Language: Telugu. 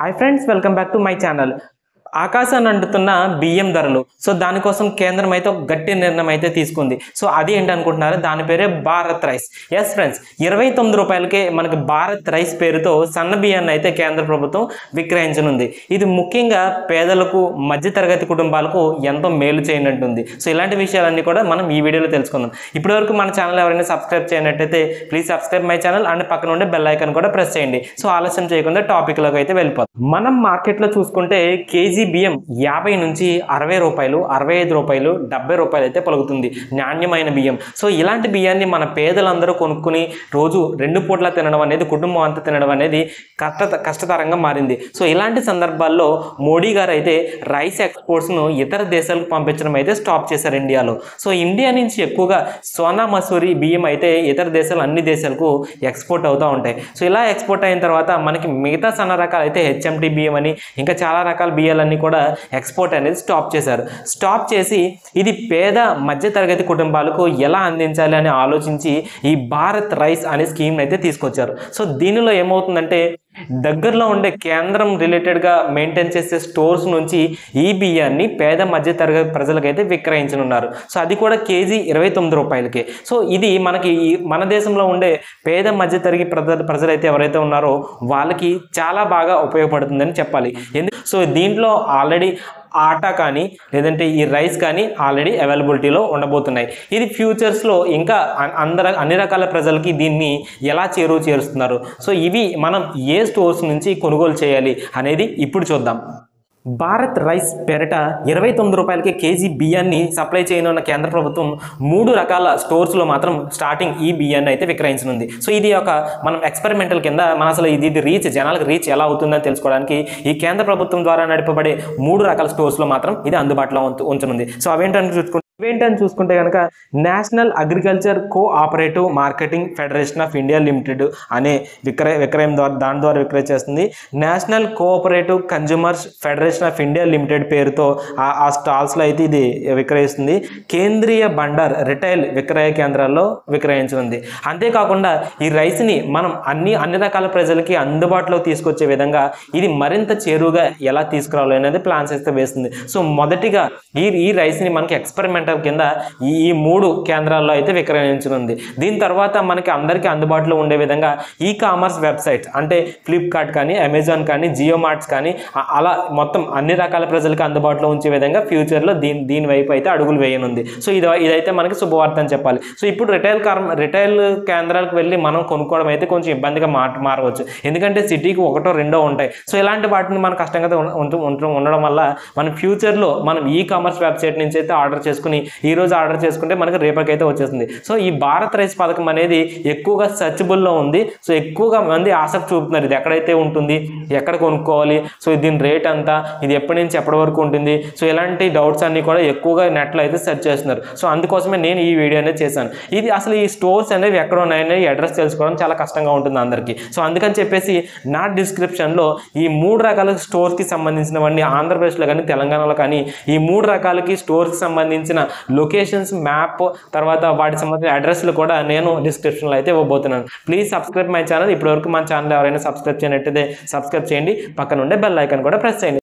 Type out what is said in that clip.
Hi friends, welcome back to my channel. ఆకాశాన్ని అంటుతున్న బియ్యం ధరలు. సో దానికోసం కేంద్రం అయితే ఒక గట్టి నిర్ణయం అయితే తీసుకుంది. సో అది ఏంటి అనుకుంటున్నారు, దాని పేరే భారత్ రైస్. ఎస్ ఫ్రెండ్స్, 29 రూపాయలకే మనకి భారత్ రైస్ పేరుతో సన్న బియ్యాన్ని అయితే కేంద్ర ప్రభుత్వం విక్రయించనుంది. ఇది ముఖ్యంగా పేదలకు, మధ్యతరగతి కుటుంబాలకు ఎంతో మేలు చేయనట్టుంది. సో ఇలాంటి విషయాలన్నీ కూడా మనం ఈ వీడియోలో తెలుసుకుందాం. ఇప్పటివరకు మన ఛానల్ ఎవరైనా సబ్స్క్రైబ్ చేయనట్టయితే please subscribe my channel and పక్కన ఉండే బెల్ ఐకాన్ కూడా ప్రెస్ చేయండి. సో ఆలస్యం చేయకుండా టాపిక్లోకి అయితే వెళ్ళిపోతాం. మనం మార్కెట్లో చూసుకుంటే కేజీ బియ్యం 50 నుంచి 60 రూపాయలు, 65 రూపాయలు, 70 రూపాయలు అయితే పలుకుతుంది నాణ్యమైన బియ్యం. సో ఇలాంటి బియ్యాన్ని మన పేదలందరూ కొనుక్కుని రోజు 2 పూట్ల తినడం అనేది, కుటుంబం అంతా తినడం అనేది కష్టతరంగా మారింది. సో ఇలాంటి సందర్భాల్లో మోడీ గారు అయితే రైస్ ఎక్స్పోర్ట్స్ను ఇతర దేశాలకు పంపించడం అయితే స్టాప్ చేశారు ఇండియాలో. సో ఇండియా నుంచి ఎక్కువగా సోనా మసూరి బియ్యం అయితే ఇతర దేశాలు, అన్ని దేశాలకు ఎక్స్పోర్ట్ అవుతూ ఉంటాయి. సో ఇలా ఎక్స్పోర్ట్ అయిన తర్వాత మనకి మిగతా సన్న రకాలు అయితే హెచ్ఎంటీ బియ్యం అని ఇంకా చాలా రకాల బియ్యాలన్నీ కూడా ఎక్స్పోర్ట్ అనేది స్టాప్ చేశారు. స్టాప్ చేసి ఇది పేద మధ్యతరగతి కుటుంబాలకు ఎలా అందించాలి అని ఆలోచించి ఈ భారత్ రైస్ అనే స్కీమ్ అయితే తీసుకొచ్చారు. సో దీనిలో ఏమవుతుందంటే దగ్గరలో ఉండే కేంద్రం రిలేటెడ్గా మెయింటైన్ చేసే స్టోర్స్ నుంచి ఈ బియ్యాన్ని పేద మధ్యతరగతి ప్రజలకైతే విక్రయించనున్నారు. సో అది కూడా కేజీ 29 రూపాయలకే. సో ఇది మనకి మన దేశంలో ఉండే పేద మధ్యతరగతి ప్రజలైతే ఎవరైతే ఉన్నారో వాళ్ళకి చాలా బాగా ఉపయోగపడుతుందని చెప్పాలి. సో దీంట్లో ఆల్రెడీ ఆటా కానీ లేదంటే ఈ రైస్ కానీ ఆల్రెడీ అవైలబిలిటీలో ఉండబోతున్నాయి. ఇది ఫ్యూచర్స్లో ఇంకా అన్ని రకాల ప్రజలకి దీన్ని ఎలా చేరుస్తున్నారు, సో ఇవి మనం ఏ స్టోర్స్ నుంచి కొనుగోలు చేయాలి అనేది ఇప్పుడు చూద్దాం. భారత్ రైస్ పేరిట 29 రూపాయలకి కేజీ బియ్యాన్ని సప్లై చేయనున్న కేంద్ర ప్రభుత్వం 3 రకాల స్టోర్స్లో మాత్రం స్టార్టింగ్ ఈ బియ్యాన్ని అయితే విక్రయించనుంది. సో ఇది ఒక మనం ఎక్స్పెరిమెంటల్ కింద అసలు ఇది రీచ్, జనాలకు రీచ్ ఎలా అవుతుందని తెలుసుకోవడానికి ఈ కేంద్ర ప్రభుత్వం ద్వారా నడిపబడే 3 రకాల స్టోర్స్లో మాత్రం ఇది అందుబాటులో ఉంచనుంది. సో ఇవేంటని చూసుకుంటే కనుక national agriculture cooperative marketing federation of India limited అనే విక్రయం ద్వారా విక్రయం చేస్తుంది. National cooperative consumers federation of India limited పేరుతో ఆ స్టాల్స్లో అయితే ఇది విక్రయిస్తుంది. కేంద్రీయ బండార్ రిటైల్ విక్రయ కేంద్రాల్లో విక్రయించనుంది. అంతేకాకుండా ఈ రైస్ని మనం అన్ని రకాల ప్రజలకి అందుబాటులో తీసుకొచ్చే విధంగా ఇది మరింత చేరువుగా ఎలా తీసుకురావాలి అనేది ప్లాన్స్ అయితే వేస్తుంది. సో మొదటిగా ఈ రైస్ని మనకి ఎక్స్పెరిమెంటల్ కింద ఈ 3 కేంద్రాల్లో అయితే విక్రయించనుంది. దీని తర్వాత మనకి అందరికీ అందుబాటులో ఉండే విధంగా ఈ కామర్స్ వెబ్సైట్స్ అంటే ఫ్లిప్కార్ట్ కానీ, అమెజాన్ కానీ, జియో మార్ట్స్ కానీ అలా మొత్తం అన్ని రకాల ప్రజలకు అందుబాటులో ఉంచే విధంగా ఫ్యూచర్లో దీని వైపు అయితే అడుగులు వేయనుంది. సో ఇదైతే మనకి శుభవార్త అని చెప్పాలి. సో ఇప్పుడు రిటైల్ కేంద్రాలకు వెళ్ళి మనం కొనుక్కోవడం అయితే కొంచెం ఇబ్బందిగా మారవచ్చు. ఎందుకంటే సిటీకి 1-2 ఉంటాయి. సో ఇలాంటి వాటిని మన కష్టంగా ఉండడం వల్ల మన ఫ్యూచర్లో మనం ఈ కామర్స్ వెబ్సైట్ నుంచి అయితే ఆర్డర్ చేసుకుని ఈ రోజు ఆర్డర్ చేసుకుంటే మనకి రేపటికైతే వచ్చేస్తుంది. సో ఈ భారత్ రైస్ పథకం అనేది ఎక్కువగా సర్చబుల్లో ఉంది. సో ఎక్కువగా మంది ఆసక్తి చూపుతున్నారు, ఇది ఎక్కడైతే ఉంటుంది, ఎక్కడ కొనుక్కోవాలి, సో దీని రేట్ అంతా, ఇది ఎప్పటి నుంచి ఎప్పటి వరకు ఉంటుంది, సో ఇలాంటి డౌట్స్ అన్ని కూడా ఎక్కువగా నెట్లో అయితే సెర్చ్ చేస్తున్నారు. సో అందుకోసమే నేను ఈ వీడియో అనేది చేశాను. ఇది అసలు ఈ స్టోర్స్ అనేవి ఎక్కడ ఉన్నాయని అడ్రస్ తెలుసుకోవడం చాలా కష్టంగా ఉంటుంది అందరికీ. సో అందుకని చెప్పేసి నా డిస్క్రిప్షన్లో ఈ 3 రకాల స్టోర్స్కి సంబంధించినవన్నీ ఆంధ్రప్రదేశ్లో కానీ, తెలంగాణలో కానీ ఈ 3 రకాలకి స్టోర్స్కి సంబంధించిన లొకేషన్స్, మ్యాప్, తర్వాత వాటికి సంబంధించిన అడ్రస్లు కూడా నేను డిస్క్రిప్షన్లో అయితే ఇవ్వబోతున్నాను. Please subscribe my channel. ఇప్పటివరకు మన ఛానల్ ఎవరైనా సబ్స్క్రైబ్ చేయనట్టయితే సబ్స్క్రైబ్ చేయండి, పక్కన ఉండే బెల్ ఐకాన్ కూడా ప్రెస్ చేయండి.